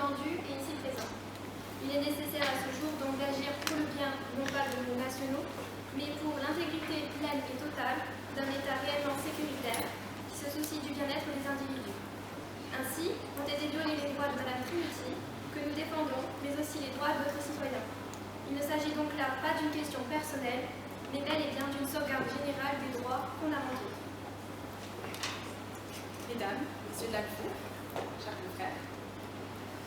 défendus et ici présents. Il est nécessaire à ce jour donc d'agir pour le bien, non pas de nos nationaux, mais pour l'intégrité pleine et totale d'un État réellement sécuritaire qui se soucie du bien-être des individus. Ainsi ont été violés les droits de Mme Trinity, que nous défendons, mais aussi les droits d'autres citoyens. Il ne s'agit donc là pas d'une question personnelle, mais bel et bien d'une sauvegarde générale des droits fondamentaux. Mesdames, Messieurs de la Cour, chers frères,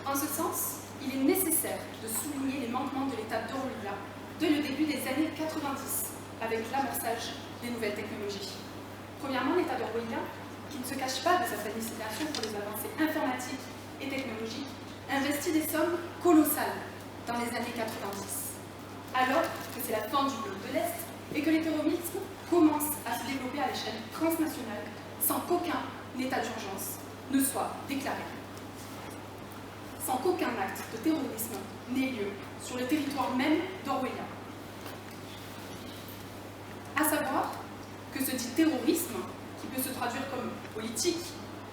en ce sens, il est nécessaire de souligner les manquements de l'État d'Orwella dès le début des années 90, avec l'amorçage des nouvelles technologies. Premièrement, l'État d'Orwella, qui ne se cache pas de sa fascination pour les avancées informatiques et technologiques, investit des sommes colossales dans les années 90, alors que c'est la fin du bloc de l'Est et que le terrorisme commence à se développer à l'échelle transnationale sans qu'aucun état d'urgence ne soit déclaré. Sans qu'aucun acte de terrorisme n'ait lieu sur le territoire même d'Orwella. À savoir que ce dit terrorisme, qui peut se traduire comme politique,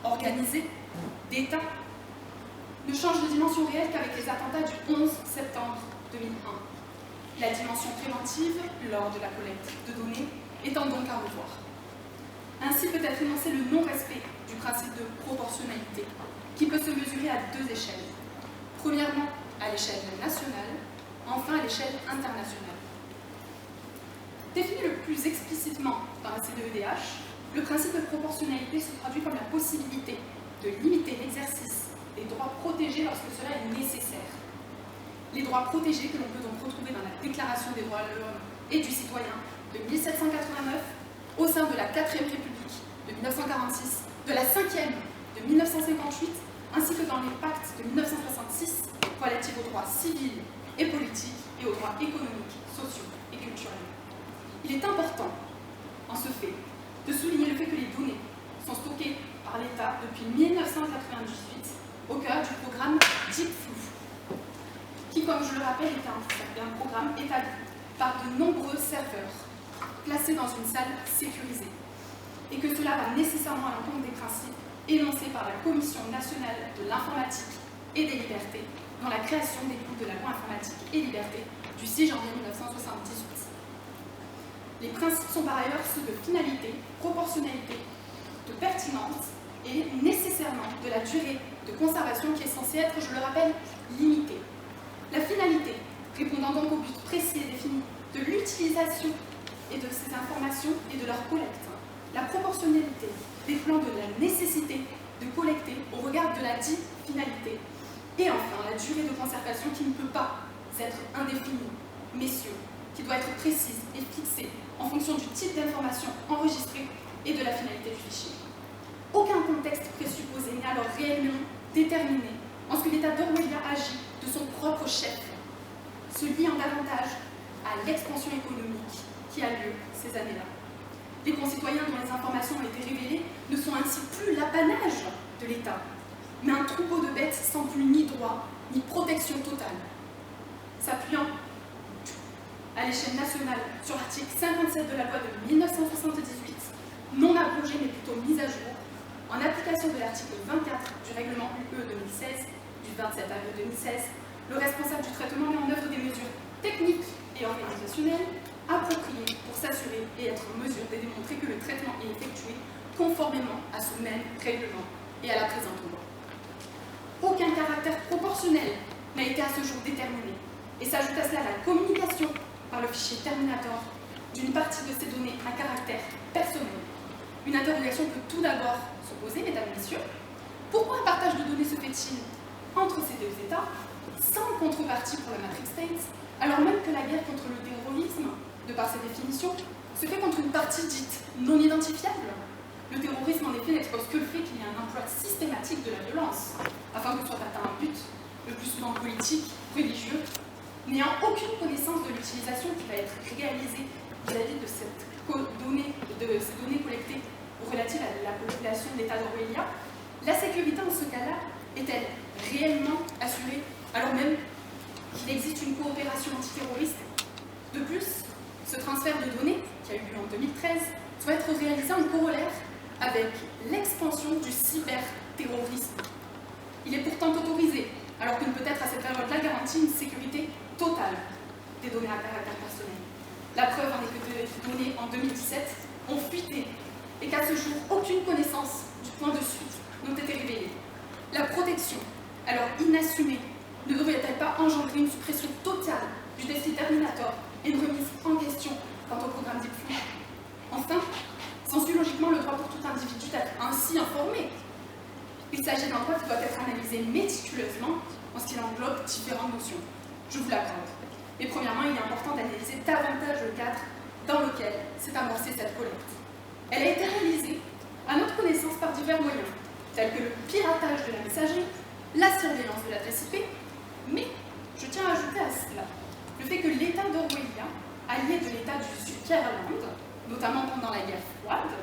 organisé, d'État, ne change de dimension réelle qu'avec les attentats du 11 septembre 2001. La dimension préventive, lors de la collecte de données, étant donc à revoir. Ainsi peut être énoncé le non-respect du principe de proportionnalité, qui peut se mesurer à deux échelles. Premièrement, à l'échelle nationale, enfin à l'échelle internationale. Défini le plus explicitement dans la CEDH, le principe de proportionnalité se traduit comme la possibilité de limiter l'exercice des droits protégés lorsque cela est nécessaire. Les droits protégés que l'on peut donc retrouver dans la Déclaration des droits de l'homme et du citoyen de 1789, au sein de la 4e République de 1946, de la 5e de 1958, ainsi que dans les pactes de 1966 relatifs aux droits civils et politiques et aux droits économiques, sociaux et culturels. Il est important, en ce fait, de souligner le fait que les données sont stockées par l'État depuis 1998 au cœur du programme DeepFlu, qui, comme je le rappelle, est un programme établi par de nombreux serveurs placés dans une salle sécurisée, et que cela va nécessairement à l'encontre des principes énoncés par la Commission nationale de l'informatique et des libertés dans la création des groupes de la loi informatique et liberté du 6 janvier 1978. Les principes sont par ailleurs ceux de finalité, proportionnalité, de pertinence et nécessairement de la durée de conservation qui est censée être, je le rappelle, limitée. La finalité, répondant donc au but précis et défini de l'utilisation et de ces informations et de leur collecte. La proportionnalité dépend de la nécessité de collecter au regard de la dite finalité. Et enfin, la durée de conservation qui ne peut pas être indéfinie, messieurs, qui doit être précise et fixée en fonction du type d'information enregistrée et de la finalité du fichier. Aucun contexte présupposé n'est alors réellement déterminé en ce que l'État d'Orwella agit de son propre chef, se liant davantage à l'expansion économique qui a lieu ces années-là. Les concitoyens dont les informations ont été révélées ne sont ainsi plus l'apanage de l'État, mais un troupeau de bêtes sans plus ni droit ni protection totale. S'appuyant à l'échelle nationale sur l'article 57 de la loi de 1978, non abrogé mais plutôt mis à jour, en application de l'article 24 du règlement UE 2016, du 27 avril 2016, le responsable du traitement met en œuvre des mesures techniques et organisationnelles appropriées pour s'assurer et être en mesure de démontrer que le traitement est effectué conformément à ce même règlement et à la présente loi. Aucun caractère proportionnel n'a été à ce jour déterminé, et s'ajoute à cela la communication par le fichier Terminator d'une partie de ces données à caractère personnel. Une interrogation peut tout d'abord se poser, mesdames et messieurs, pourquoi un partage de données se fait-il entre ces deux États, sans contrepartie pour la Matrix State, alors même que la guerre contre le terrorisme, de par ses définitions, se fait contre une partie dite non identifiable? Le terrorisme, en effet, n'expose que le fait qu'il y a un emploi systématique de la violence, afin que soit atteint un but, le plus souvent politique, religieux, n'ayant aucune connaissance de l'utilisation qui va être réalisée vis-à-vis de ces données collectées relatives à la population de l'État d'Orwella, la sécurité en ce cas-là est-elle réellement assurée, alors même qu'il existe une coopération antiterroriste? De plus, ce transfert de données, qui a eu lieu en 2013, doit être réalisé en corollaire avec l'expansion du cyberterrorisme. Il est pourtant autorisé alors que peut-être à cette période-là garantit une sécurité totale des données à caractère personnel. La preuve en est que des données en 2017 ont fuité et qu'à ce jour, aucune connaissance du point de suite n'ont été révélées. La protection, alors inassumée, ne devrait-elle pas engendrer une suppression totale du défi Terminator et une remise en question quant au programme DeepFlow? Enfin, s'ensuit logiquement le droit pour tout individu d'être ainsi informé. Il s'agit d'un droit qui doit être analysé méticuleusement en ce qu'il englobe différentes notions. Je vous l'accorde. Et premièrement, il est important d'analyser davantage le cadre dans lequel s'est amorcée cette collecte. Elle a été réalisée, à notre connaissance, par divers moyens, tels que le piratage de la messagerie, la surveillance de l'adresse IP, mais je tiens à ajouter à cela le fait que l'État d'Orwellia, allié de l'État du Zuckerland, notamment pendant la guerre froide,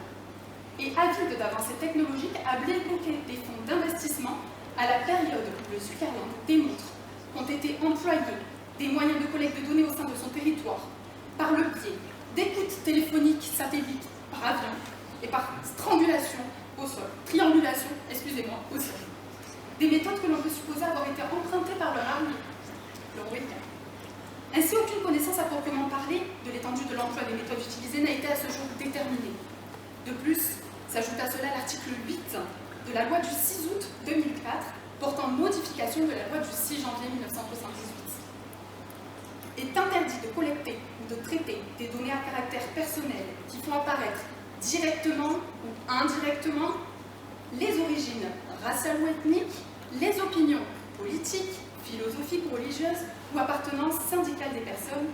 et avide d'avancées technologiques, a débloqué des fonds d'investissement à la période où le Zuckerland démontre qu'ont été employés des moyens de collecte de données au sein de son territoire par le biais d'écoutes téléphoniques satellites par avion et par strangulation au sol, triangulation, excusez-moi, au sol. Des méthodes que l'on peut supposer avoir été empruntées par leur armée, l'Orwellien. Ainsi, aucune connaissance à proprement parler de l'étendue de l'emploi des méthodes utilisées n'a été à ce jour déterminée. De plus, s'ajoute à cela l'article 8 de la loi du 6 août 2004 portant modification de la loi du 6 janvier 1978. Est interdit de collecter ou de traiter des données à caractère personnel qui font apparaître directement ou indirectement les origines raciales ou ethniques, les opinions politiques, philosophiques ou religieuses ou appartenances syndicales des personnes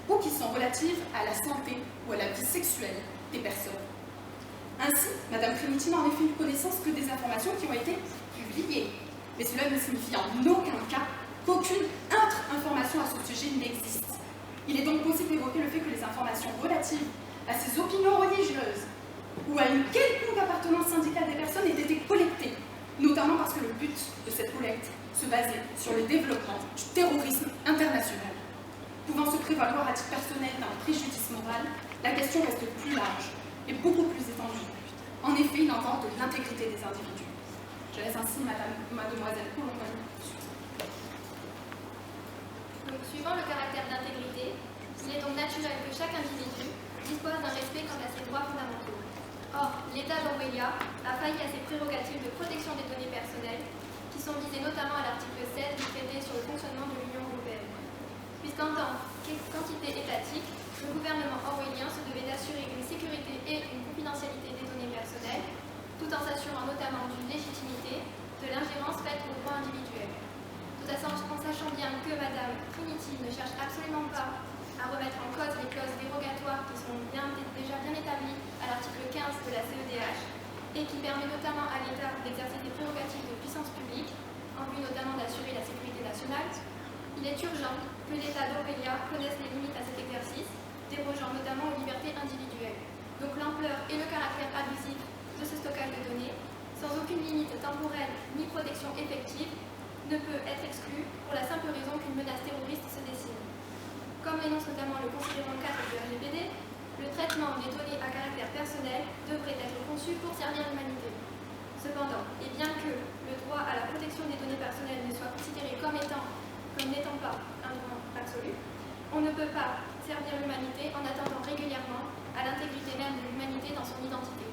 ou qui sont relatives à la santé ou à la vie sexuelle des personnes. Ainsi, Mme Trinity n'a en effet eu connaissance que des informations qui ont été publiées, mais cela ne signifie en aucun cas qu'aucune autre information à ce sujet n'existe. Il est donc possible d'évoquer le fait que les informations relatives à ces opinions religieuses ou à une quelconque appartenance syndicale des personnes aient été collectées, notamment parce que le but de cette collecte se basait sur le développement du terrorisme international. Pouvant se prévaloir à titre personnel d'un préjudice moral, la question reste plus large et beaucoup plus étendue. En effet, il en va de l'intégrité des individus. Je laisse ainsi mademoiselle Colombani. Suivant le caractère d'intégrité, il est donc naturel que chaque individu dispose d'un respect quant à ses droits fondamentaux. Or, l'État d'Orwellia a failli à ses prérogatives de protection des données personnelles, qui sont visées notamment à l'article 16 du traité sur le fonctionnement de l'Union européenne. Puisqu'en tant qu'entité étatique, le gouvernement orwellien se devait d'assurer une sécurité et une confidentialité des données personnelles, tout en s'assurant notamment d'une légitimité de l'ingérence faite aux droits individuels. Tout en sachant bien que Mme Trinity ne cherche absolument pas à remettre en cause les clauses dérogatoires qui sont déjà bien établies à l'article 15 de la CEDH et qui permet notamment à l'État d'exercer des prérogatives de puissance publique, en vue notamment d'assurer la sécurité nationale, il est urgent que l'État d'Orwellia connaisse les limites à cet exercice, dérogeant notamment aux libertés individuelles. Donc l'ampleur et le caractère abusif de ce stockage de données, sans aucune limite temporelle ni protection effective, ne peut être exclu pour la simple raison qu'une menace terroriste se dessine. Comme l'énonce notamment le considérant 4 du RGPD, le traitement des données à caractère personnel devrait être conçu pour servir l'humanité. Cependant, et bien que le droit à la protection des données personnelles ne soit considéré comme n'étant pas un droit absolu, on ne peut pas servir l'humanité en attendant régulièrement à l'intégrité même de l'humanité dans son identité.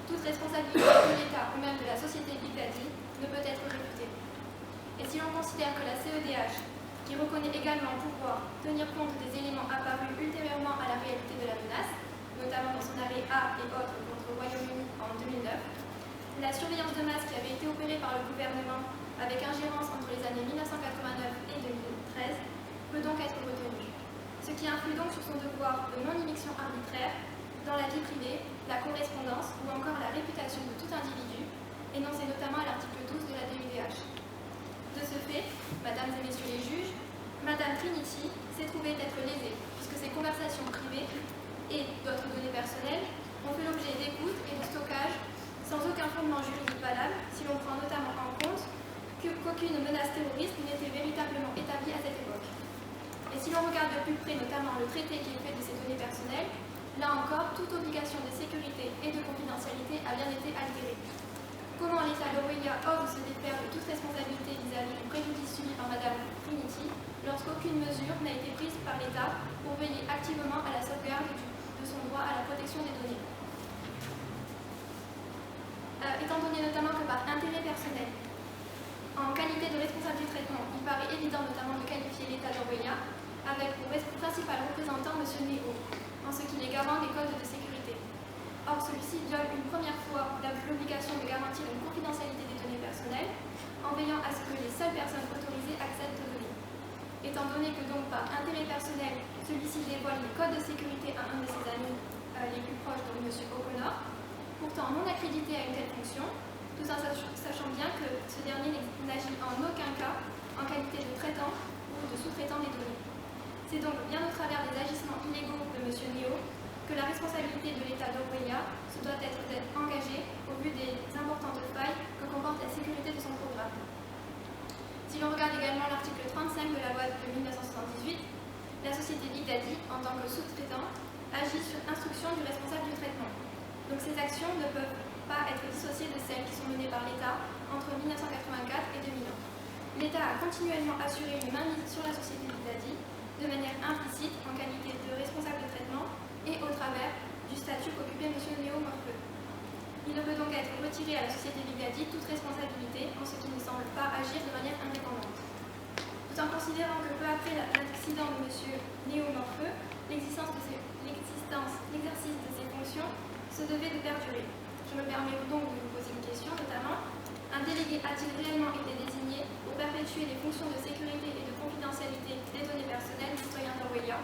Toute responsabilité de l'État ou même de la société établie ne peut être réfutée. Et si l'on considère que la CEDH, qui reconnaît également pouvoir tenir compte des éléments apparus ultérieurement à la réalité de la menace, notamment dans son arrêt A et autres contre le Royaume-Uni en 2009, la surveillance de masse qui avait été opérée par le gouvernement avec ingérence entre les années 1989 et 2013 peut donc être retenue. Ce qui influe donc sur son devoir de non-immixtion arbitraire dans la vie privée, la correspondance ou encore la réputation de tout individu, énoncé notamment à l'article 12 de la DUDH. De ce fait, mesdames et messieurs les juges, Madame Trinity s'est trouvée être lésée, puisque ses conversations privées et d'autres données personnelles ont fait l'objet d'écoutes et de stockage sans aucun fondement juridique valable, si l'on prend notamment en compte qu'aucune menace terroriste n'était véritablement établie à cette époque. Et si l'on regarde de plus près notamment le traité qui est fait de ces données personnelles, là encore, toute obligation de sécurité et de confidentialité a bien été altérée. Comment l'État d'Orwellia d'Orwella hors de se défaire de toute responsabilité vis-à-vis du préjudice subi par Madame Trinity lorsqu'aucune mesure n'a été prise par l'État pour veiller activement à la sauvegarde de son droit à la protection des données. Étant donné notamment que par intérêt personnel, en qualité de responsable du traitement, il paraît évident notamment de qualifier l'État d'Orwella avec pour principal représentant M. Néo, en ce qu'il est garant des codes de sécurité. Or, celui-ci viole une première fois l'obligation de garantir une confidentialité des données personnelles en veillant à ce que les seules personnes autorisées accèdent aux données. Étant donné que donc par intérêt personnel, celui-ci dévoile les codes de sécurité à un de ses amis les plus proches, donc M. O'Connor, pourtant non accrédité à une telle fonction, tout en sachant bien que ce dernier n'agit en aucun cas en qualité de traitant ou de sous-traitant des données. C'est donc bien au travers des agissements illégaux de M. Néo que la responsabilité de l'État d'Orwella se doit être engagée au vu des importantes failles que comporte la sécurité de son programme. Si l'on regarde également l'article 35 de la loi de 1978, la société Ligdadi, en tant que sous-traitant, agit sur instruction du responsable du traitement. Donc ces actions ne peuvent pas être dissociées de celles qui sont menées par l'État entre 1984 et 2001. L'État a continuellement assuré une mainmise sur la société Ligdadi de manière implicite en qualité de responsable de traitement et au travers du statut qu'occupait M. Néo Morfeu. Il ne peut donc être retiré à la société Ligdadi toute responsabilité en ce qui ne semble pas agir de manière indépendante. Tout en considérant que peu après l'accident de M. Néo Morfeu, l'exercice de ses fonctions se devait de perdurer. Je me permets donc de vous poser une question, notamment, un délégué a-t-il réellement été désigné pour perpétuer les fonctions de sécurité et de confidentialité des données personnelles du citoyen d'Orwella?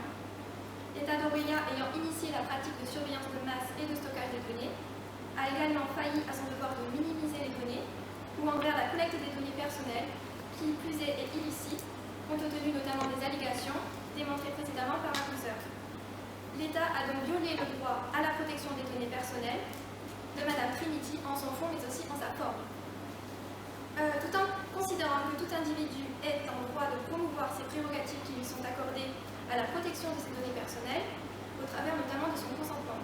L'État d'Orwella ayant initié la pratique de surveillance de masse et de stockage des données, a également failli à son devoir de minimiser les données ou envers la collecte des données personnelles, qui plus est illicite, compte tenu notamment des allégations démontrées précédemment par l'accuseur. L'État a donc violé le droit à la protection des données personnelles de Madame Trinity en son fond mais aussi en sa forme. Tout en considérant que tout individu est en droit de promouvoir ses prérogatives qui lui sont accordées à la protection de ses données personnelles, au travers notamment de son consentement.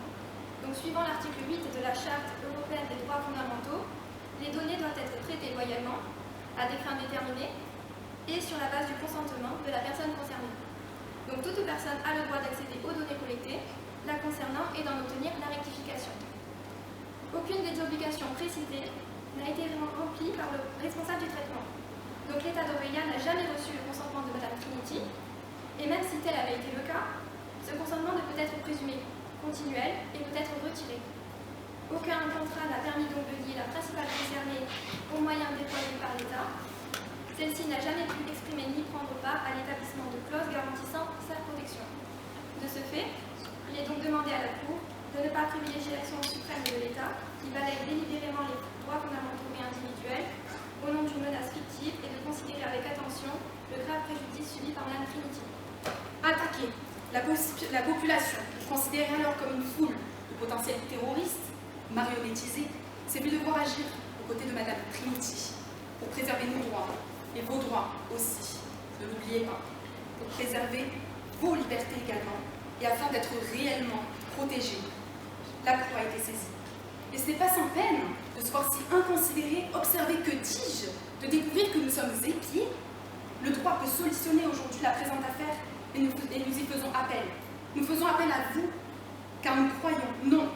Donc, suivant l'article 8 de la Charte européenne des droits fondamentaux, les données doivent être traitées loyalement, à des fins déterminées, et sur la base du consentement de la personne concernée. Donc, toute personne a le droit d'accéder aux données collectées, la concernant et d'en obtenir la rectification. Aucune des obligations précisées n'a été remplie par le responsable du traitement. Donc, l'État d'Orwella n'a jamais reçu le consentement de Madame Trinity, et même si tel avait été le cas, ce consentement ne peut être présumé continuel et peut être retiré. Aucun contrat n'a permis donc de lier la principale concernée aux moyens déployés par l'État. Celle-ci n'a jamais pu exprimer ni prendre part à l'établissement de clauses garantissant sa protection. De ce fait, il est donc demandé à la Cour de ne pas privilégier l'action suprême de l'État, qui balaye délibérément les droits fondamentaux et individuels au nom d'une menace fictive et de considérer avec attention le grave préjudice subi par Madame Trinity. Attaquer la population, considérée alors comme une foule de potentiels terroristes, marionnettisés, c'est plus devoir agir aux côtés de Madame Trinity pour préserver nos droits et vos droits aussi, ne l'oubliez pas, pour préserver vos libertés également et afin d'être réellement protégés. La Cour a été saisie. Et ce n'est pas sans peine de se voir si inconsidéré, observer que dis-je, de découvrir que nous sommes épiés. Le droit peut solutionner aujourd'hui la présente affaire et nous y faisons appel. Nous faisons appel à vous, car nous croyons, non,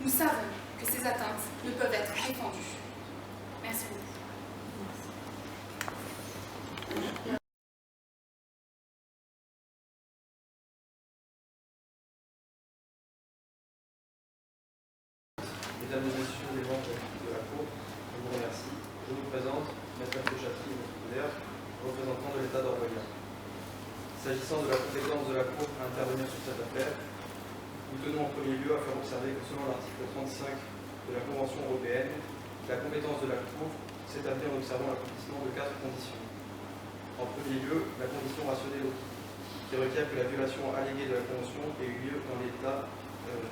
nous savons que ces atteintes ne peuvent être défendues. Merci beaucoup. Mesdames et messieurs les membres de la Cour, je vous remercie. Je vous présente Maître Chatry, représentant de l'État d'Orwella. S'agissant de la compétence de la Cour à intervenir sur cette affaire, nous tenons en premier lieu à faire observer que selon l'article 35 de la Convention européenne, la compétence de la Cour s'établit en observant l'accomplissement de 4 conditions. En premier lieu, la condition rationnelle qui requiert que la violation alléguée de la Convention ait eu lieu dans l'État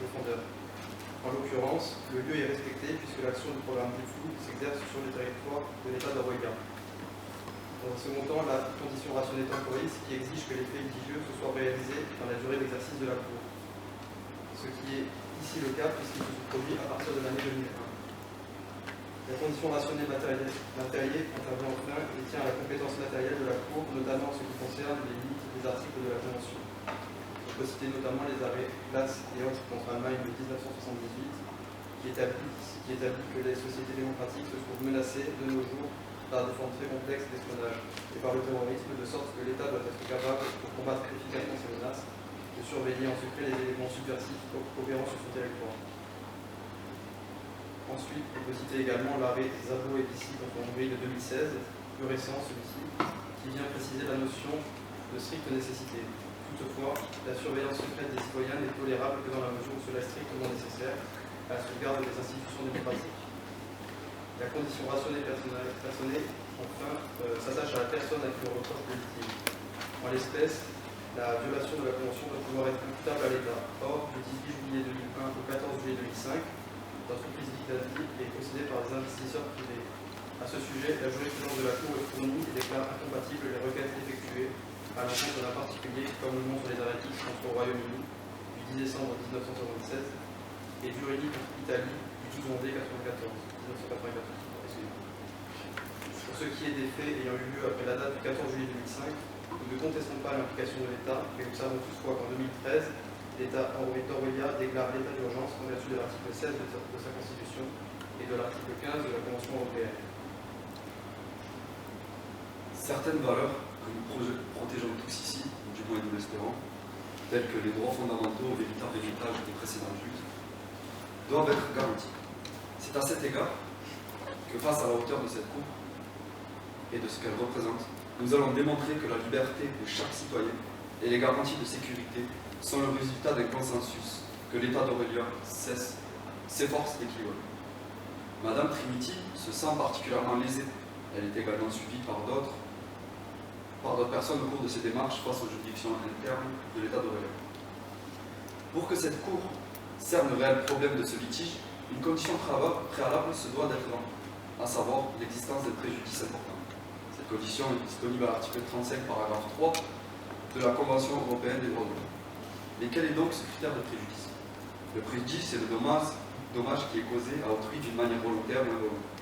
défendeur. En l'occurrence, le lieu est respecté puisque l'action du programme DIFLU s'exerce sur le territoire de l'État d'Orwella. Dans un second temps, la condition rationnelle temporiste qui exige que les faits litigieux se soient réalisés dans la durée d'exercice de la Cour. Ce qui est ici le cas puisqu'il se produit à partir de l'année 2001. La condition rationnelle matérielle intervient enfin et tient à la compétence matérielle de la Cour, notamment en ce qui concerne les limites des articles de la Convention. On peut citer notamment les arrêts Glass et autres contre Allemagne de 1978, qui établit que les sociétés démocratiques se trouvent menacées de nos jours par des formes très complexes d'espionnage et par le terrorisme, de sorte que l'État doit être capable, pour combattre efficacement ces menaces, de surveiller en secret les éléments subversifs opérant sur son territoire. Ensuite, on peut citer également l'arrêt Szabo et Bicsi contre Hongrie de 2016, plus récent celui-ci, qui vient préciser la notion de stricte nécessité. Toutefois, la surveillance secrète des citoyens n'est tolérable que dans la mesure où cela est strictement nécessaire à la sauvegarde des institutions démocratiques. La condition rationnelle personnelle, enfin, s'attache à la personne à qui on reproche le litige. En l'espèce, la violation de la Convention doit pouvoir être imputable à l'État. Or, du 18 juillet 2001 au 14 juillet 2005, l'entreprise Vitality est possédée par des investisseurs privés. À ce sujet, la jurisprudence de la Cour est fournie et déclare incompatibles les requêtes effectuées à l'encontre d'un particulier, comme le montrent les arrêts contre le Royaume-Uni du 10 décembre 1976 et Durini contre l'Italie du 12 janvier 1994. Pour ce qui est des faits ayant eu lieu après la date du 14 juillet 2005, nous ne contestons pas l'implication de l'État, mais nous savons toutefois qu'en 2013, l'État d'Orwellia déclare l'état d'urgence en vertu de l'article 16 de sa Constitution et de l'article 15 de la Convention européenne. Certaines valeurs que nous protégeons tous ici, ou du moins nous l'espérons, telles que les droits fondamentaux, véritable héritage des précédentes luttes, doivent être garanties. C'est à cet égard que face à la hauteur de cette Cour et de ce qu'elle représente, nous allons démontrer que la liberté de chaque citoyen et les garanties de sécurité sont le résultat d'un consensus que l'État d'Orwellia s'efforce d'équilibrer. Madame Trinity se sent particulièrement lésée. Elle est également suivie par d'autres personnes au cours de ses démarches face aux juridictions internes de l'État d'Orwellia. Pour que cette Cour cerne le réel problème de ce litige, une condition préalable se doit d'être remplie, à savoir l'existence d'un préjudice important. Cette condition est disponible à l'article 35, paragraphe 3 de la Convention européenne des droits de l'homme. Mais quel est donc ce critère de préjudice? Le préjudice, c'est le dommage qui est causé à autrui d'une manière volontaire ou involontaire.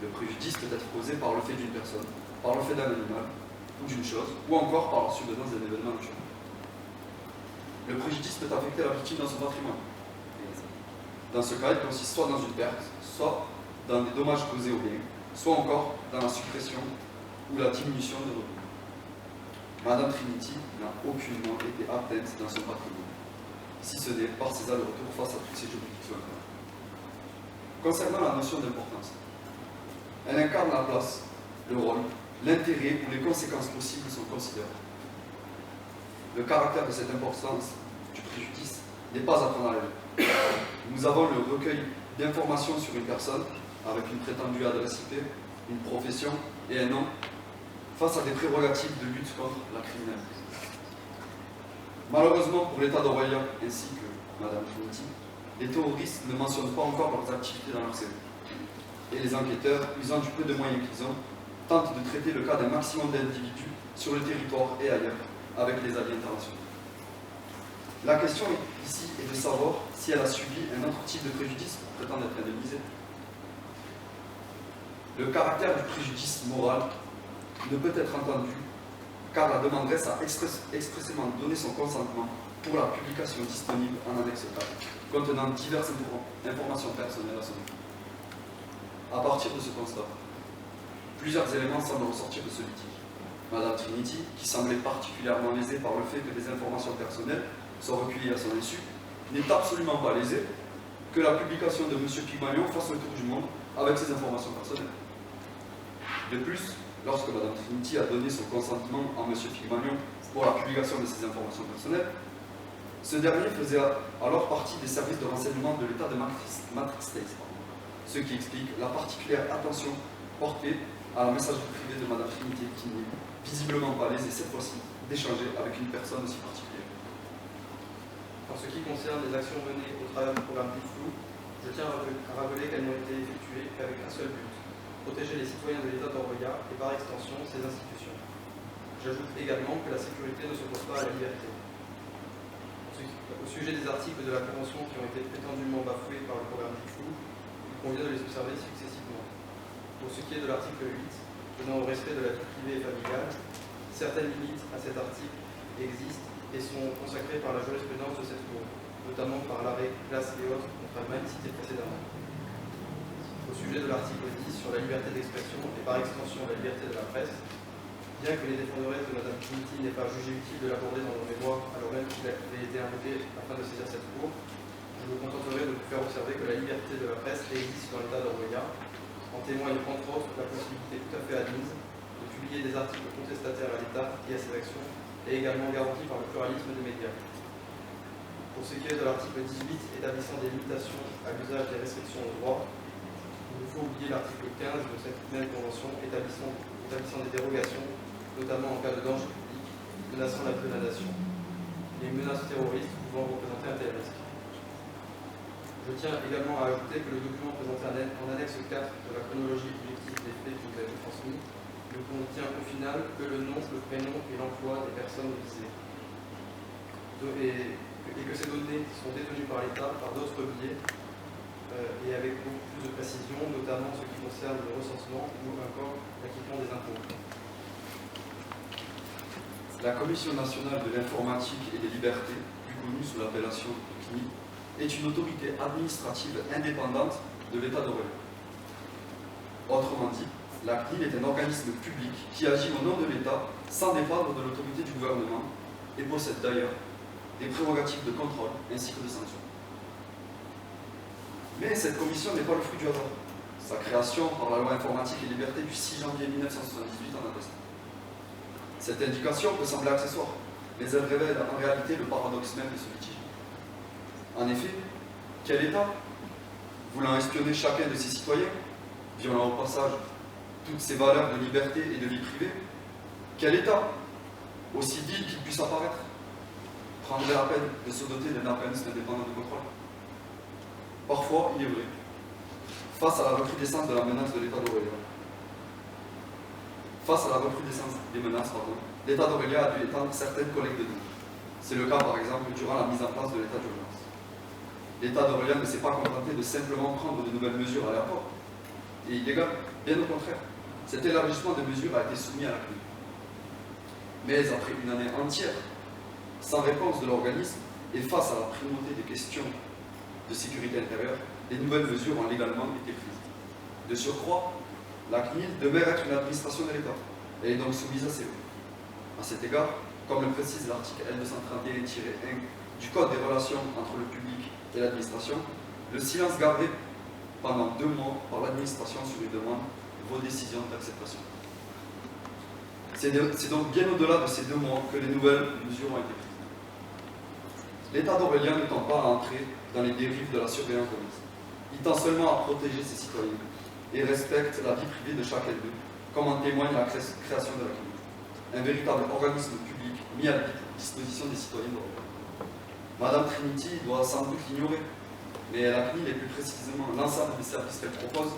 Le préjudice peut être causé par le fait d'une personne, par le fait d'un animal, ou d'une chose, ou encore par la survenance d'un événement naturel. Le préjudice peut affecter la victime dans son patrimoine. Dans ce cas, il consiste soit dans une perte, soit dans des dommages causés au bien, soit encore dans la suppression ou la diminution de revenus. Madame Trinity n'a aucunement été atteinte dans son patrimoine, si ce n'est par ses allers-retours face à toutes ces juridictions. Concernant la notion d'importance, elle incarne la place, le rôle, l'intérêt ou les conséquences possibles sont considérées. Le caractère de cette importance du préjudice n'est pas à prendre à la légère. Nous avons le recueil d'informations sur une personne avec une prétendue adresse IP, une profession et un nom face à des prérogatives de lutte contre la criminalité. Malheureusement pour l'État d'Orwellia ainsi que Madame Trinity, les terroristes ne mentionnent pas encore leurs activités dans leur CV. Et les enquêteurs, usant du peu de moyens qu'ils ont, tentent de traiter le cas d'un maximum d'individus sur le territoire et ailleurs avec les alliés internationaux. La question ici est de savoir si elle a subi un autre type de préjudice pour prétendre être indemnisée. Le caractère du préjudice moral ne peut être entendu car la demanderesse a expressément donné son consentement pour la publication disponible en annexe 4, contenant diverses informations personnelles à son égard. À partir de ce constat, plusieurs éléments semblent ressortir de ce litige. Madame Trinity, qui semblait particulièrement lésée par le fait que des informations personnelles soient recueillies à son insu, n'est absolument pas lésée que la publication de M. Pygmalion fasse le tour du monde avec ses informations personnelles. De plus, lorsque Mme Trinity a donné son consentement à M. Pygmalion pour la publication de ses informations personnelles, ce dernier faisait alors partie des services de renseignement de l'État de Matrix States, ce qui explique la particulière attention portée à la messagerie privée de Mme Trinity, qui n'est visiblement pas lésée cette fois-ci d'échanger avec une personne aussi particulière. En ce qui concerne les actions menées au travers du programme Flou, je tiens à rappeler qu'elles n'ont été effectuées qu'avec un seul but: protéger les citoyens de l'État d'Orwellia et par extension ses institutions. J'ajoute également que la sécurité ne s'oppose pas à la liberté. Au sujet des articles de la Convention qui ont été prétendument bafoués par le programme Flou, il convient de les observer successivement. Pour ce qui est de l'article 8, tenant au respect de la vie privée et familiale, certaines limites à cet article existent et sont consacrées par la jurisprudence de cette Cour, notamment par l'arrêt Classe et autres contre Allemagne cité précédemment. Au sujet de l'article 10 sur la liberté d'expression et par extension la liberté de la presse, bien que les défenderesses de Mme Trinity n'aient pas jugé utile de l'aborder dans nos mémoires alors même qu'il avait été invoqué afin de saisir cette Cour, je me contenterai de vous faire observer que la liberté de la presse existe dans l'État d'Orwellia, en témoigne entre autres la possibilité tout à fait admise de publier des articles contestataires à l'État et à ses actions, et également garantie par le pluralisme des médias. Pour ce qui est de l'article 18 établissant des limitations à l'usage des restrictions aux droits, il nous faut oublier l'article 15 de cette même convention établissant des dérogations, notamment en cas de danger public, menaçant la vie de la nation, les menaces terroristes pouvant représenter un tel risque. Je tiens également à ajouter que le document présenté en annexe 4 de la chronologie objective des faits qui vous a été transmis ne contient au final que le nom, le prénom et l'emploi des personnes visées. Et que ces données sont détenues par l'État par d'autres biais et avec beaucoup plus de précision, notamment ce qui concerne le recensement ou encore l'acquittement des impôts. La Commission nationale de l'informatique et des libertés, plus connue sous l'appellation de CNIL, est une autorité administrative indépendante de l'État d'Orwellia. Autrement dit, la CNIL est un organisme public qui agit au nom de l'État sans dépendre de l'autorité du gouvernement et possède d'ailleurs des prérogatives de contrôle ainsi que de sanction. Mais cette commission n'est pas le fruit du hasard. Sa création par la loi informatique et liberté du 6 janvier 1978 en atteste. Cette indication peut sembler accessoire, mais elle révèle en réalité le paradoxe même de ce litige. En effet, quel État, voulant espionner chacun de ses citoyens, violant au passage toutes ses valeurs de liberté et de vie privée, quel État, aussi vil qu'il puisse apparaître, prendrait la peine de se doter d'un organisme indépendant de contrôle? Parfois, il est vrai, face à la recrudescence de la menace de l'État d'Orwellia, l'État d'Orwellia a dû étendre certaines collectes de données. C'est le cas, par exemple, durant la mise en place de l'état d'urgence. L'État d'Orwellia ne s'est pas contenté de simplement prendre de nouvelles mesures aléatoires et illégales, bien au contraire. Cet élargissement de mesures a été soumis à la CNIL. Mais après une année entière, sans réponse de l'organisme et face à la primauté des questions de sécurité intérieure, les nouvelles mesures ont légalement été prises. De surcroît, la CNIL demeure être une administration de l'État. Elle est donc soumise à ses lois. À cet égard, comme le précise l'article L231-1 du Code des relations entre le public et l'administration, le silence gardé pendant 2 mois par l'administration sur une demande vaut décision d'acceptation. C'est donc bien au-delà de ces 2 mois que les nouvelles mesures ont été prises. L'État d'Orwellia ne tend pas à entrer dans les dérives de la surveillance de masse. Il tend seulement à protéger ses citoyens et respecte la vie privée de chacun d'eux, comme en témoigne la création de la CNIL, un véritable organisme public mis à la disposition des citoyens d'Orwellia. Madame Trinity doit sans doute l'ignorer, mais la CNIL, et plus précisément l'ensemble des services qu'elle propose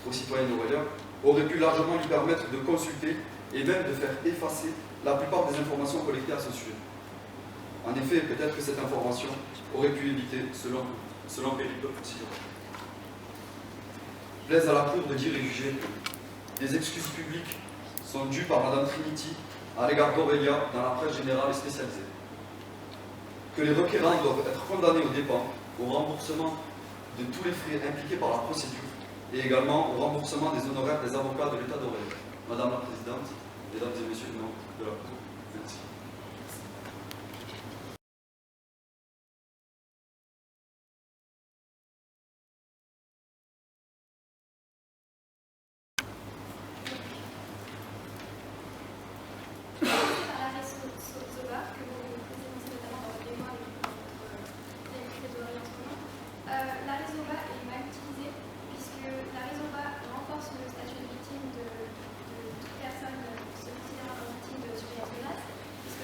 aux citoyens d'Orwellia, aurait pu largement lui permettre de consulter et même de faire effacer la plupart des informations collectées à ce sujet. En effet, peut-être que cette information aurait pu éviter selon périple Cotillon. Plaise à la Cour de dire et juger que des excuses publiques sont dues par Madame Trinity à l'égard d'Orwellia dans la presse générale et spécialisée. Que les requérants doivent être condamnés aux dépens, au remboursement de tous les frais impliqués par la procédure et également au remboursement des honoraires des avocats de l'État d'Orwellia. Madame la Présidente, Mesdames et Messieurs les membres de la Cour, merci. Parce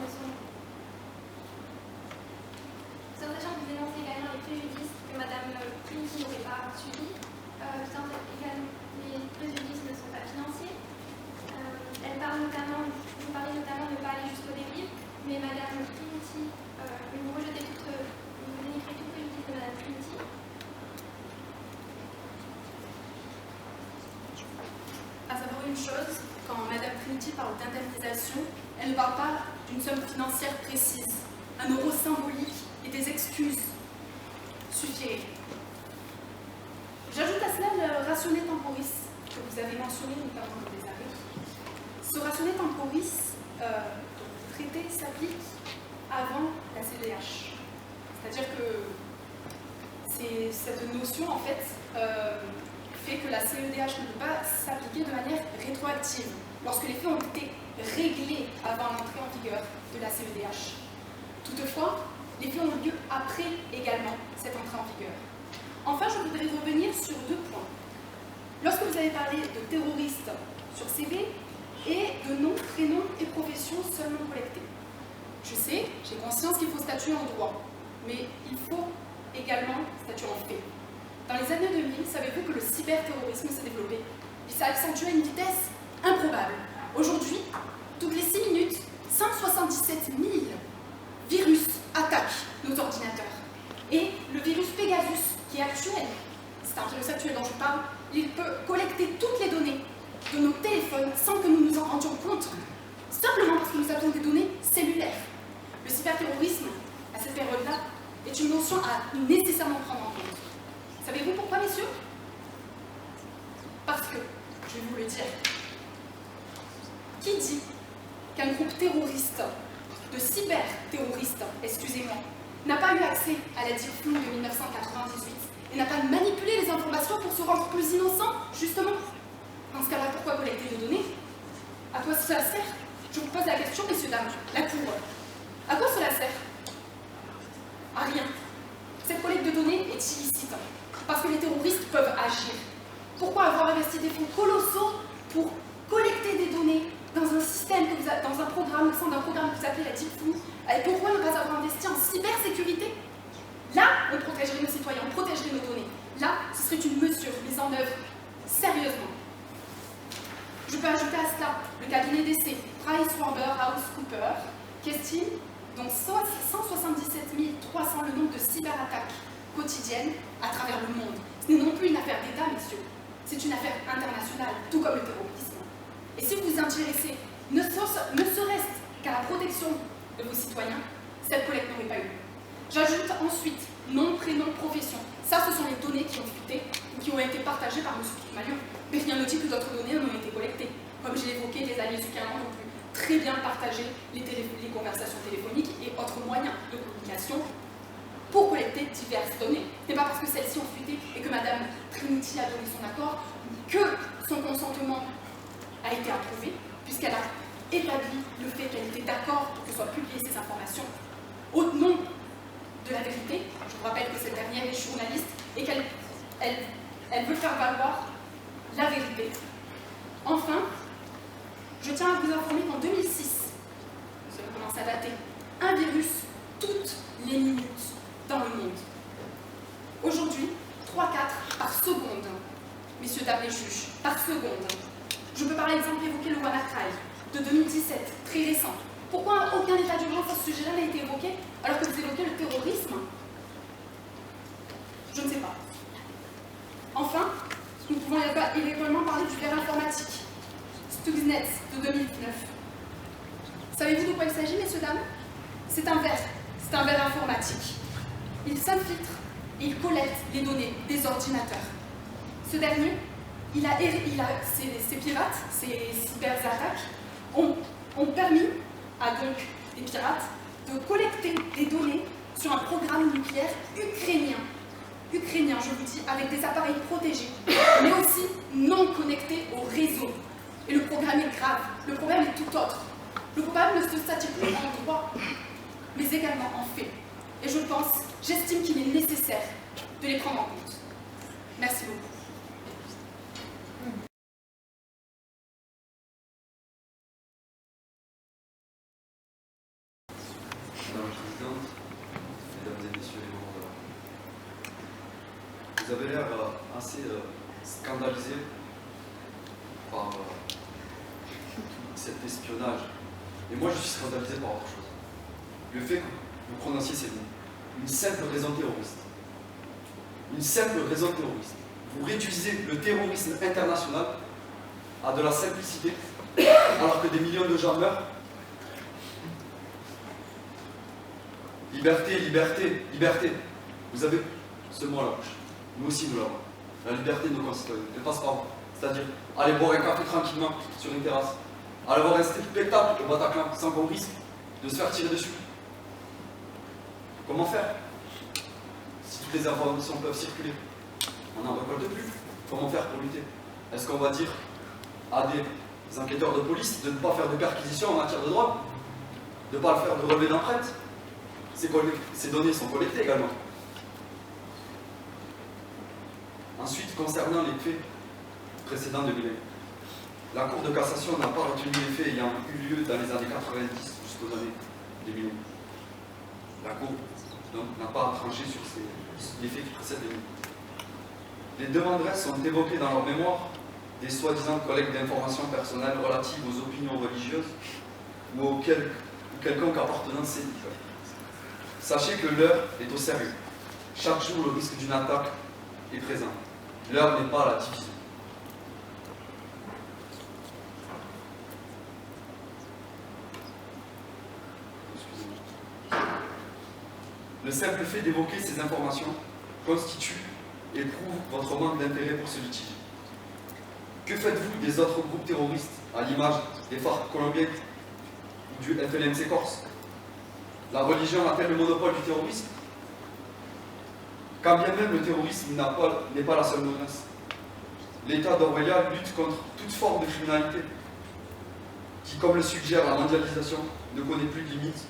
sont. Sachant que vous dénoncez également les préjudices que Mme Trinity n'aurait pas subis, les préjudices ne sont pas financiers. Vous parlez notamment de ne pas aller jusqu'aux dérives, mais Mme Trinity, vous dénigrez tout préjudice de Mme Trinity. À savoir une chose, quand Mme Trinity parle d'indemnisation, elle ne parle pas d'une somme financière précise. Un euro symbolique et des excuses suffiraient. J'ajoute à cela le rationné temporis que vous avez mentionné notamment dans les arrêts. Ce rationné temporis traité s'applique avant la CEDH. C'est-à-dire que cette notion en fait fait que la CEDH ne peut pas s'appliquer de manière rétroactive lorsque les faits ont été réglés avant l'entrée en vigueur de la CEDH. Toutefois, les faits ont lieu après également cette entrée en vigueur. Enfin, je voudrais revenir sur 2 points. Lorsque vous avez parlé de terroristes sur CV et de nom, prénom et profession seulement collectés. Je sais, j'ai conscience qu'il faut statuer en droit, mais il faut également statuer en fait. Dans les années 2000, savez-vous que le cyberterrorisme s'est développé? Il s'est accentué à une vitesse improbable. Aujourd'hui, toutes les 6 minutes, 177 000 virus attaquent nos ordinateurs. Et le virus Pegasus, qui est actuel, c'est un virus actuel dont je parle, il peut collecter toutes les données de nos téléphones sans que nous nous en rendions compte, simplement parce que nous avons des données cellulaires. Le cyberterrorisme, à cette période-là, est une notion à nécessairement prendre en compte. Savez-vous pourquoi, messieurs? Parce que, je vais vous le dire, qui dit qu'un groupe terroriste, de cyberterroristes, excusez-moi, n'a pas eu accès à la Deep Blue de 1998 et n'a pas manipulé les informations pour se rendre plus innocent, justement? Dans ce cas-là, pourquoi collecter des données? À quoi cela sert? Je vous pose la question, messieurs, dames, la Cour. À quoi cela sert? À rien. Cette collecte de données est illicite, parce que les terroristes peuvent agir. Pourquoi avoir investi des fonds colossaux pour collecter des données dans un système, dans un programme, au sein d'un programme que vous appelez la Deep Blue? Et pourquoi ne pas avoir investi en cybersécurité? Là, on protégerait nos citoyens, on protégerait nos données. Là, ce serait une mesure mise en œuvre sérieusement. Je peux ajouter à cela le cabinet d'essai PricewaterhouseCoopers, qui estime donc 177 300 le nombre de cyberattaques quotidiennes à travers le monde. Ce n'est non plus une affaire d'État, messieurs, c'est une affaire internationale, tout comme le terrorisme. Et si vous vous intéressez ne serait-ce qu'à la protection de vos citoyens, cette collecte n'aurait pas eu. J'ajoute ensuite nom, prénom, profession. Ça, ce sont les données qui ont fuité ou qui ont été partagées par M. Pygmalion. Mais rien ne dit que d'autres données en ont été collectées. Comme je l'ai évoqué, les alliés ukrainiens ont pu très bien partager les conversations téléphoniques et autres moyens de communication pour collecter diverses données. Ce n'est pas parce que celles-ci ont fuité et que Mme Trinity a donné son accord que son consentement a été approuvé, puisqu'elle a établi le fait qu'elle était d'accord pour que soient publiées ces informations au nom de la vérité. Je vous rappelle que cette dernière est journaliste et qu'elle veut faire valoir la vérité. Enfin, je tiens à vous informer qu'en 2006, ça commence à dater, un virus toutes les minutes dans le monde. Aujourd'hui, 3-4 par seconde, messieurs, dames les juges, par seconde. Je peux par exemple évoquer le WannaCry de 2017, très récent. Pourquoi aucun état d'urgence à ce sujet-là n'a été évoqué alors que vous évoquez le terrorisme? Je ne sais pas. Enfin, nous pouvons également parler du verre informatique, Stuxnet de 2009. Savez-vous de quoi il s'agit, messieurs, dames? C'est un verre informatique. Il s'infiltre et il collecte les données des ordinateurs. Ce dernier, ces pirates, ces cyberattaques, ont permis à donc des pirates de collecter des données sur un programme nucléaire ukrainien. Ukrainien, je vous dis, avec des appareils protégés, mais aussi non connectés au réseau. Et le problème est grave, le problème est tout autre. Le problème ne se statue plus en droit, mais également en fait. Et j'estime qu'il est nécessaire de les prendre en compte. Merci beaucoup. vous avez l'air assez scandalisé par cet espionnage. Et moi, je suis scandalisé par autre chose. Le fait que vous prononciez ces mots. Une simple raison terroriste. Une simple raison terroriste. Vous réduisez le terrorisme international à de la simplicité, alors que des millions de gens meurent. Liberté, liberté, liberté. Vous avez ce mot à la bouche. Nous aussi, nous l'avons. La liberté de nos concitoyens. Elle passe par vous. C'est-à-dire, aller boire un café tranquillement sur une terrasse. Aller voir un spectacle au Bataclan sans qu'on risque de se faire tirer dessus. Comment faire si toutes les informations peuvent circuler? On n'en récolte plus. Comment faire pour lutter? Est-ce qu'on va dire à des enquêteurs de police de ne pas faire de perquisition en matière de drogue? De ne pas le faire de relevé d'empreintes? Ces données sont collectées également. Ensuite, concernant les faits précédents de Guilhem, la Cour de cassation n'a pas retenu les faits ayant eu lieu dans les années 90 jusqu'aux années 2000. La Cour n'a pas tranché sur les faits qui précèdent les demanderesses sont évoquées dans leur mémoire des soi-disant collectes d'informations personnelles relatives aux opinions religieuses ou quelconque appartenance syndicale. Sachez que l'heure est au sérieux. Chaque jour, le risque d'une attaque est présent. L'heure n'est pas à la division. Le simple fait d'évoquer ces informations constitue et prouve votre manque d'intérêt pour ce litige. Que faites-vous des autres groupes terroristes, à l'image des FARC colombiens ou du FLNC Corse? La religion a-t-elle le monopole du terrorisme? Quand bien même le terrorisme n'est pas la seule menace. L'État d'Orwellia lutte contre toute forme de criminalité, qui, comme le suggère la mondialisation, ne connaît plus de limites,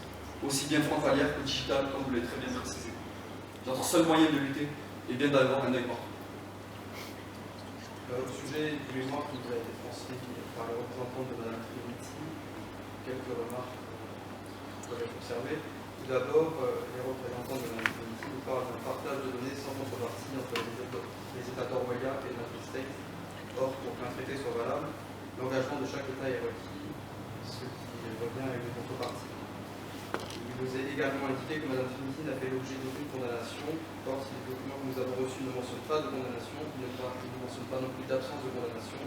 aussi bien frontalières que digitales, comme vous l'avez très bien précisé. Notre seul moyen de lutter est bien d'avoir un œil partout. Au sujet du mémoire qui nous a été transmis par le représentant de Mme Trinity, quelques remarques peuvent être observées. Tout d'abord, les représentants de Mme Trinity nous parlent d'un partage de données sans contrepartie entre les États d'Orwellia et United States. Or, pour qu'un traité soit valable, l'engagement de chaque État est requis, ce qui revient avec une contrepartie. Il nous est également indiqué que Mme Trinity n'a fait l'objet d'aucune condamnation. Or, si les documents que nous avons reçus ne mentionnent pas de condamnation, ils ne mentionnent pas non plus d'absence de condamnation.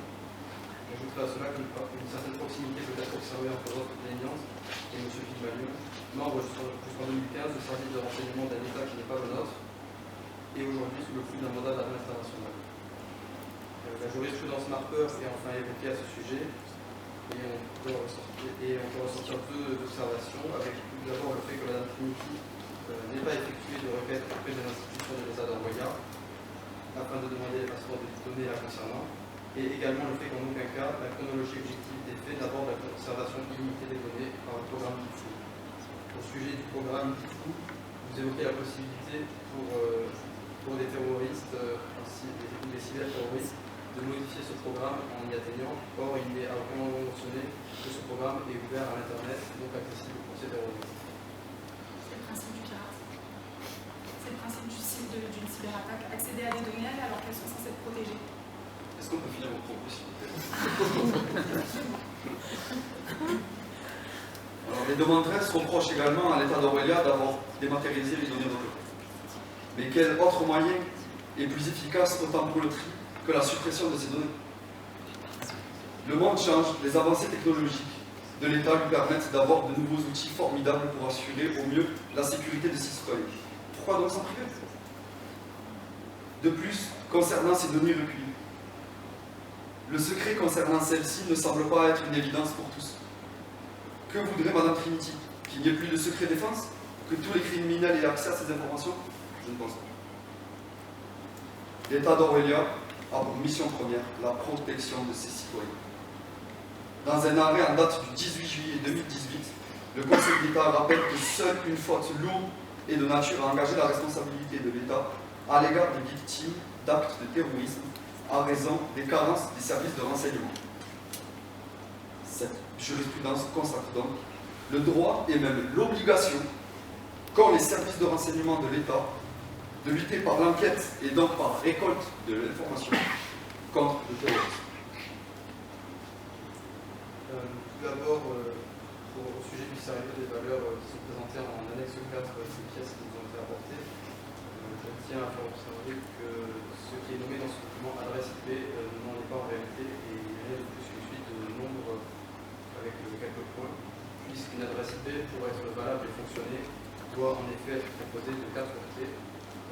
J'ajouterai à cela qu'une certaine proximité peut être observée entre votre plaignante et M. Pygmalion, membre jusqu'en 2015 du service de renseignement d'un État qui n'est pas le nôtre, et aujourd'hui sous le coup d'un mandat d'arrêt international. La jurisprudence Marper est enfin évoquée à ce sujet. Et on peut ressortir deux observations, avec tout d'abord le fait que Mme Trinity n'ait pas effectué de requête auprès de l'institution de l'État d'Orwellia afin de demander les passeports des données la concernant, et également le fait qu'en aucun cas la chronologie objective des faits n'aborde la conservation illimitée des données par le programme DITFU. Au sujet du programme DITFU, vous évoquez la possibilité pour des terroristes, ainsi des cyberterroristes, de modifier ce programme en y atteignant. Or, il n'est à aucun moment mentionné que ce programme est ouvert à l'Internet, donc accessible pour ces terroristes. C'est le principe du pirate. C'est le principe d'une cyberattaque. Accéder à des données alors qu'elles sont censées être protégées. Est-ce qu'on peut finir vos propos, s'il vous plaît? Alors, les demanderesses reprochent également à l'État d'Orwellia d'avoir dématérialisé les données recueillies. Mais quel autre moyen est plus efficace autant pour le tri que la suppression de ces données? Le monde change, les avancées technologiques de l'État lui permettent d'avoir de nouveaux outils formidables pour assurer au mieux la sécurité de ses citoyens. Pourquoi donc s'en priver? De plus, concernant ces données recueillies, le secret concernant celles-ci ne semble pas être une évidence pour tous. Que voudrait Mme Trinity? Qu'il n'y ait plus de secret défense? Que tous les criminels aient accès à ces informations? Je ne pense pas. L'État d'Orwellia a pour mission première la protection de ses citoyens. Dans un arrêt en date du 18 juillet 2018, le Conseil d'État rappelle que seule une faute lourde et de nature à engager la responsabilité de l'État à l'égard des victimes d'actes de terrorisme à raison des carences des services de renseignement. Cette jurisprudence consacre donc le droit et même l'obligation qu'ont les services de renseignement de l'État de lutter par l'enquête et donc par récolte de l'information contre le terrorisme. Tout d'abord, au sujet du sérieux des valeurs qui sont présentées en annexe 4 ces pièces qui nous ont été apportées, je tiens à faire observer que ce qui est nommé dans ce document adresse IP n'en est pas en réalité et il n'y a rien de plus qu'une suite de nombres avec quelques points, puisqu'une adresse IP, pour être valable et fonctionner, doit en effet être composée de 4 octets,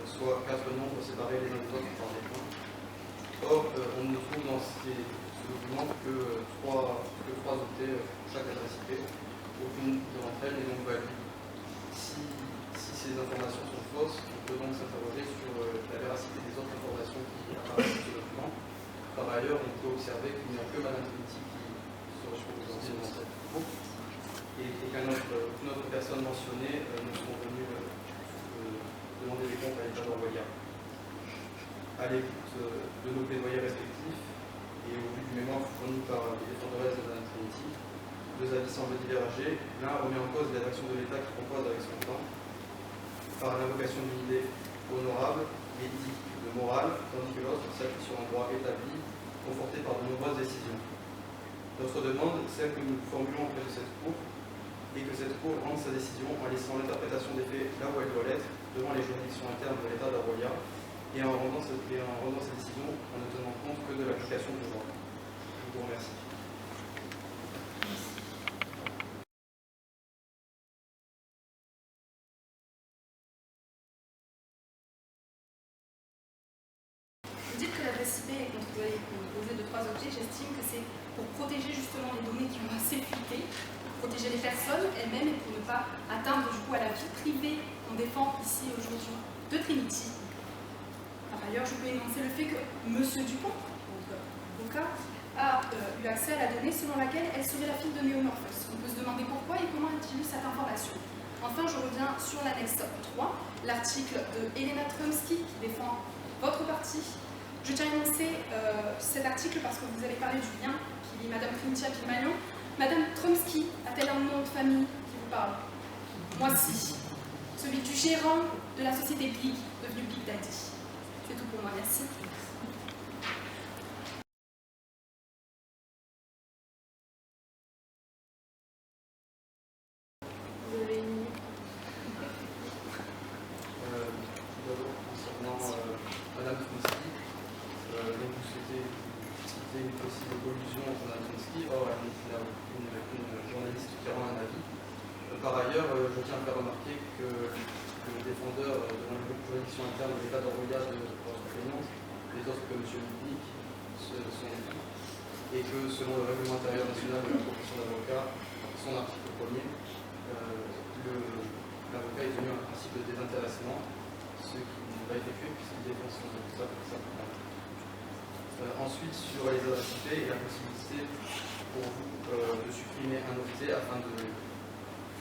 soit 4 nombres séparés les uns des autres par des points. Or, on ne trouve dans ce document que 3 octets pour chaque adresse IP. Aucune d'entre elles n'est donc valide. Si ces informations sont fausses, on peut donc s'interroger sur la véracité des autres informations qui apparaissent dans ce document. Par ailleurs, on peut observer qu'il n'y a que Madame Trinity qui se retrouve aujourd'hui dans cette groupe et qu'une autre personne mentionnée ne sont venues demander des comptes à l'État d'Orwellia. À l'écoute de nos plaidoyers respectifs et au vu du mémoire fourni par les défenderesses de Madame Trinity, deux avis semblent diverger. L'un remet en cause les actions de l'État qui compose avec son temps par l'invocation d'une idée honorable, éthique, de morale, tandis que l'autre s'appuie sur un droit établi, conforté par de nombreuses décisions. Notre demande, celle que nous formulons auprès de cette Cour, est que cette Cour rende sa décision en laissant l'interprétation des faits là où elle doit l'être, devant les juridictions internes de l'État d'Orwellia, et en rendant sa décision en ne tenant compte que de l'application du droit. Je vous remercie. Vous dites que l'adresse IP est composée de 3 objets. J'estime que c'est pour protéger justement les données qui ont assez fuité, pour protéger les personnes elles-mêmes et pour ne pas atteindre du coup à la vie privée qu'on défend ici aujourd'hui de Trinity. Par ailleurs, je peux énoncer le fait que M. Dupont, donc avocat, a eu accès à la donnée selon laquelle elle serait la fille de Neomorphos. On peut se demander pourquoi et comment a-t-il eu cette information. Enfin, je reviens sur l'annexe 3, l'article de Elena Trumsky qui défend votre parti. Je tiens à énoncer cet article parce que vous avez parlé du lien qui lie Madame Trinity à Pygmalion. Madame Trumsky a-t-elle un nom de famille qui vous parle? Moi si. Celui du gérant de la société Big, devenu Big Daddy. C'est tout pour moi, merci. Vous avez une minute. Tout d'abord, concernant Madame Trumsky, donc vous souhaitez citer une possible collusion entre Madame Trumsky, or elle n'est qu'une journaliste qui rend un avis. Par ailleurs, je tiens à faire remarquer que le défendeur devant la juridiction interne de l'État d'Orwellia de votre plaignante, les autres que M. Lipnik, sont dit, et que selon le règlement intérieur national de la profession d'avocat, son article 1er, l'avocat est tenu à un principe de désintéressement, ce qui n'est pas effectué puisqu'il défend son avocat pour ça. Ensuite, sur les adresses IP et la possibilité pour vous de supprimer un octet afin de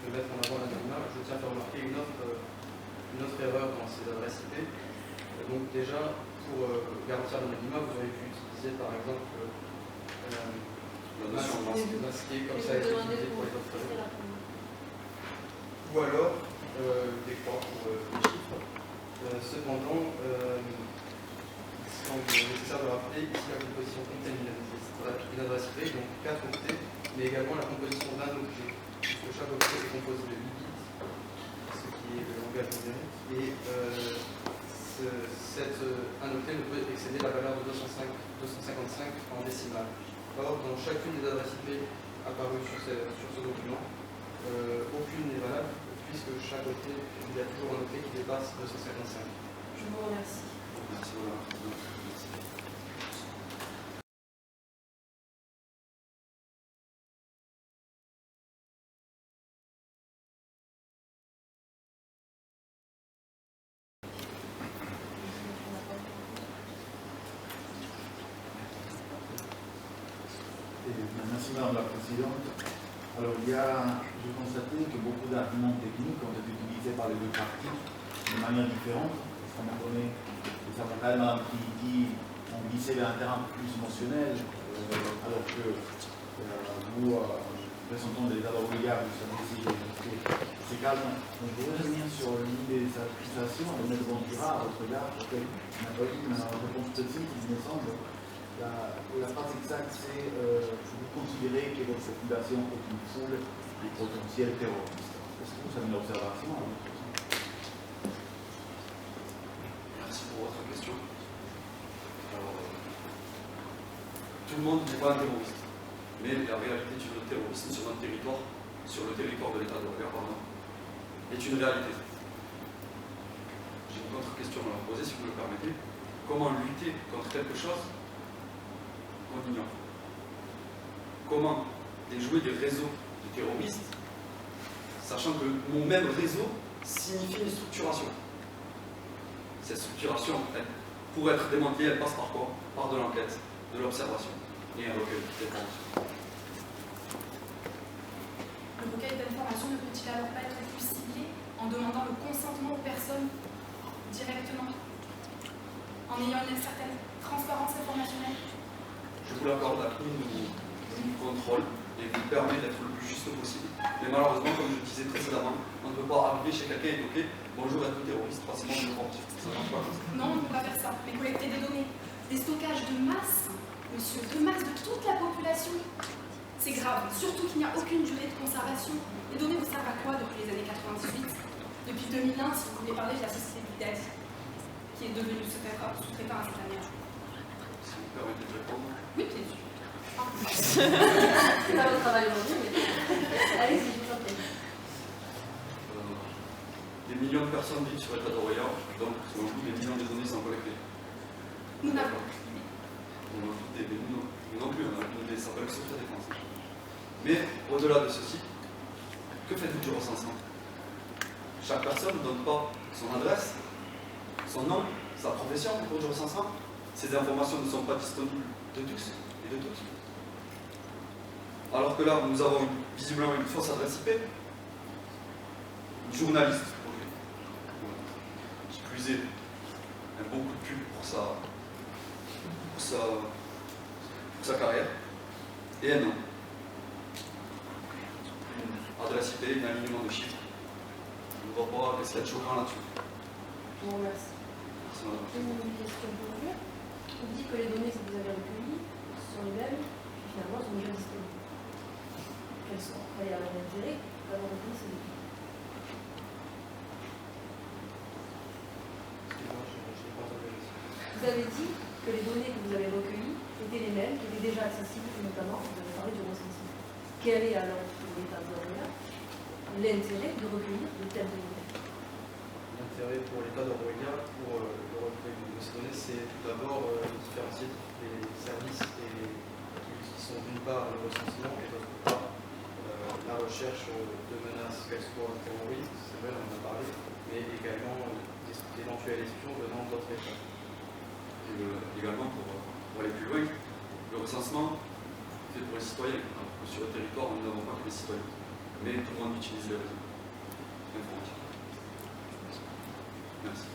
mettre en avant l'anonymat, je tiens à faire remarquer une autre erreur dans ces adresses IP. Donc déjà, pour garantir l'anonymat, vous auriez pu utiliser par exemple masqué comme ça a été utilisé pour les autres erreurs. Ou alors des croix pour les chiffres. Cependant, il semble nécessaire de rappeler ici la composition contient une adresse IP, donc 4 octets, mais également la composition d'un octet, puisque chaque octet est composé de 8 bits, ce qui est le langage numérique, et un octet ne peut excéder la valeur de 255 en décimale. Or, dans chacune des adresses IP apparues sur ce document, aucune n'est valable, puisque chaque octet, il y a toujours un octet qui dépasse 255. Je vous remercie. Merci, voilà. Merci Madame la Présidente. Alors j'ai constaté que beaucoup d'arguments techniques ont été utilisés par les deux parties de manière différente. Ça m'a donné que ça va quand même Madame Trinity ont glissé vers un terrain plus émotionnel, alors que vous représentant de l'État d'Orléans, vous savez si c'est calme. Donc, je voudrais revenir sur l'idée des accusations. On est devant Tura, à votre regard, parce qu'on n'a pas eu une réponse précise, il me semble. La phrase exacte, c'est vous considérez que votre population est une foule de potentiels terroristes. Est-ce que vous avez une observation à votre sens? Merci pour votre question. Alors, tout le monde n'est pas un terroriste, mais la réalité du terrorisme sur notre territoire, sur le territoire de l'État d'Orléans, pardon, est une réalité. J'ai une autre question à poser, si vous me le permettez. Comment lutter contre quelque chose qu'on ignore? Comment déjouer des réseaux de terroristes, sachant que mon même réseau signifie une structuration? Cette structuration, pour être démantelée, elle passe par quoi? Par de l'enquête, de l'observation et un recueil d'informations. Le recueil d'informations ne peut-il alors pas être plus ciblé en demandant le consentement aux personnes directement, en ayant une certaine transparence informationnelle? Je vous l'accorde, la CNIL nous contrôle et vous permet d'être le plus juste possible. Mais malheureusement, comme je disais précédemment, on ne peut pas arriver chez quelqu'un et toquer « Bonjour, êtes-vous terroriste ?» passez-moi de compte. Ça ne marche pas comme ça. Non, on ne peut pas faire ça. Mais collecter des données, des stockages de masse, monsieur, de masse de toute la population, c'est grave. Surtout qu'il n'y a aucune durée de conservation. Les données vous servent à quoi depuis les années 98? Depuis 2001, si vous voulez parler de la société Bidez, qui est devenue sous-traitant à cette année. Si vous permettez de répondre. Oui, bien sûr. C'est pas votre travail aujourd'hui, mais allez-y, je vous en prie. Des millions de personnes vivent sur l'État d'Orléans, donc selon vous, des millions de données sont collectées. Nous n'avons. On en doute, mais nous non plus, on a une idée, ça s'appelle le secret défense. Mais au-delà de ceci, que faites-vous du recensement? Chaque personne ne donne pas son adresse, son nom, sa profession pour du recensement. Ces informations ne sont pas disponibles de tous et de toutes. Alors que là, nous avons visiblement une fausse adresse IP, une journaliste, qui plus est, a beaucoup de pub pour sa carrière, et un nom. Une adresse IP, un alignement de chiffres. Je ne vois pas qu'est-ce qu'il y a de choquant là-dessus. Je vous remercie. Merci, madame. Une question pour vous. Vous dites que les données que vous avez recueillies sont les mêmes, puis finalement sont déjà disponibles. Quels sont? Quel est leur intérêt d'avoir recueilli ces données? Excusez-moi, je n'ai pas entendu la question. Vous avez dit que les données que vous avez recueillies étaient les mêmes, qui étaient déjà accessibles, notamment, vous avez parlé du recensement. Quel est alors, pour l'État d'Orléans, l'intérêt de recueillir de telles données? L'intérêt pour l'État d'Orléans, pour le recueil de ces données, c'est tout d'abord différencier les services qui sont d'une part le recensement et d'autre part la recherche de menaces, qu'elles soient terroristes, c'est vrai, on en a parlé, mais également d'éventuelles espions venant d'autres États. Également, pour aller plus loin, le recensement fait pour les citoyens. Alors que sur le territoire, nous n'avons pas que les citoyens. Mais tout le monde utilise les réseaux informatiques. Merci.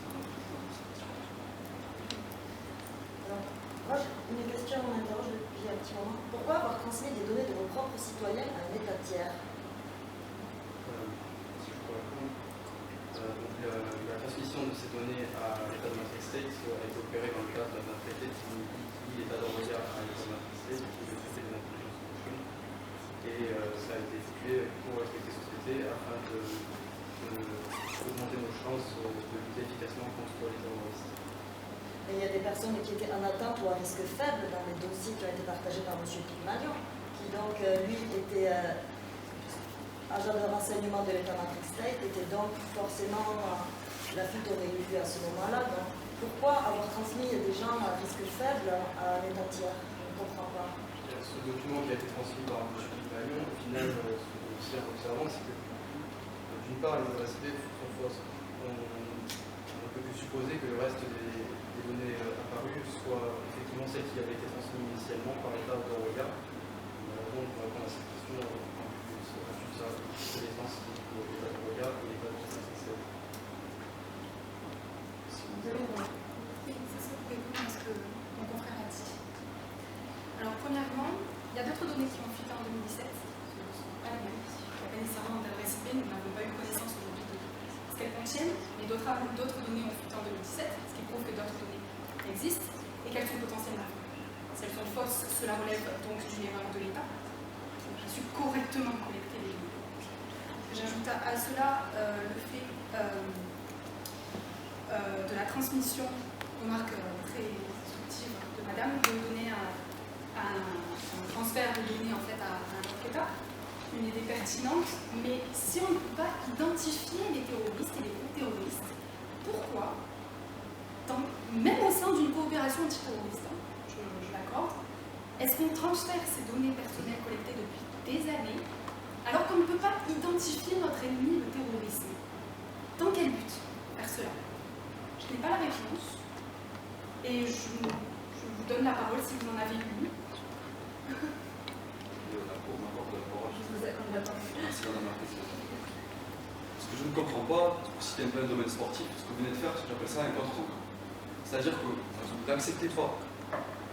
Alors, moi, une question m'interroge depuis un petit moment. Pourquoi avoir transmis des données de vos propres citoyens à un État tiers? Si je peux répondre. La transmission de ces données à l'État de Matrix State a été opérée dans le cadre d'un traité qui lie l'État d'Orléans à l'État de Matrix State, qui est le traité de l'intelligence solution. Et ça a été effectué pour respecter ce traité afin d'augmenter nos chances de lutter efficacement contre les terroristes. Et il y a des personnes qui étaient en attente ou à risque faible dans les dossiers qui ont été partagés par M. Pygmalion, qui donc, lui, était agent de renseignement de l'État Matrix State, était donc forcément, la fuite aurait eu lieu à ce moment-là. Donc, pourquoi avoir transmis des gens à risque faible à un État tiers? Je ne comprends pas. Ce document qui a été transmis par M. Pygmalion, au final, ce que nous observons, c'est que d'une part, les adresses IP sont fausses. On ne peut que supposer que le reste des données apparues soient effectivement celles qui avaient été transmises initialement par l'État d'Orléans. Donc, pour répondre à cette question, ça défense pour l'État d'Orléans et l'État de Matrix State. Vous avez une remarque? Oui, c'est ça pour répondre à ce que mon confrère a dit. Alors, premièrement, il y a d'autres données qui ont fuité en 2017, ce ne sont pas d'autres données ont fuité en 2017, ce qui prouve que d'autres données existent, et qu'elles sont potentiellement fausses. Si elles sont fausses, cela relève donc d'une erreur de l'État. J'ai su correctement collecter les données. J'ajoute à cela le fait de la transmission, remarque très instructive de Madame, de donner un transfert de données en fait, à un autre État. Une idée pertinente, mais si on ne peut pas identifier les terroristes et les groupes terroristes, pourquoi, même au sein d'une coopération antiterroriste, je l'accorde, est-ce qu'on transfère ces données personnelles collectées depuis des années alors qu'on ne peut pas identifier notre ennemi, le terrorisme? Dans quel but faire cela? Je n'ai pas la réponse et je vous donne la parole si vous en avez une. Merci Madame la Présidente. Ce que je ne comprends pas, pour citer un peu un domaine sportif, ce que vous venez de faire, j'appelle ça un contre-contre. C'est-à-dire que vous n'acceptez pas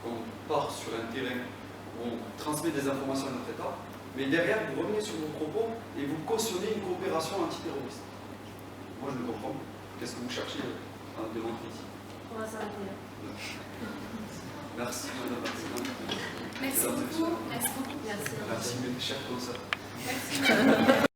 qu'on part sur un terrain où on transmet des informations à notre État, mais derrière vous revenez sur vos propos et vous cautionnez une coopération antiterroriste. Moi je ne comprends pas. Qu'est-ce que vous cherchez à démontrer ici? On va s'arrêter là. Merci Madame la Présidente. Merci beaucoup. Merci beaucoup. Merci. Merci mes chers consoeurs. Merci.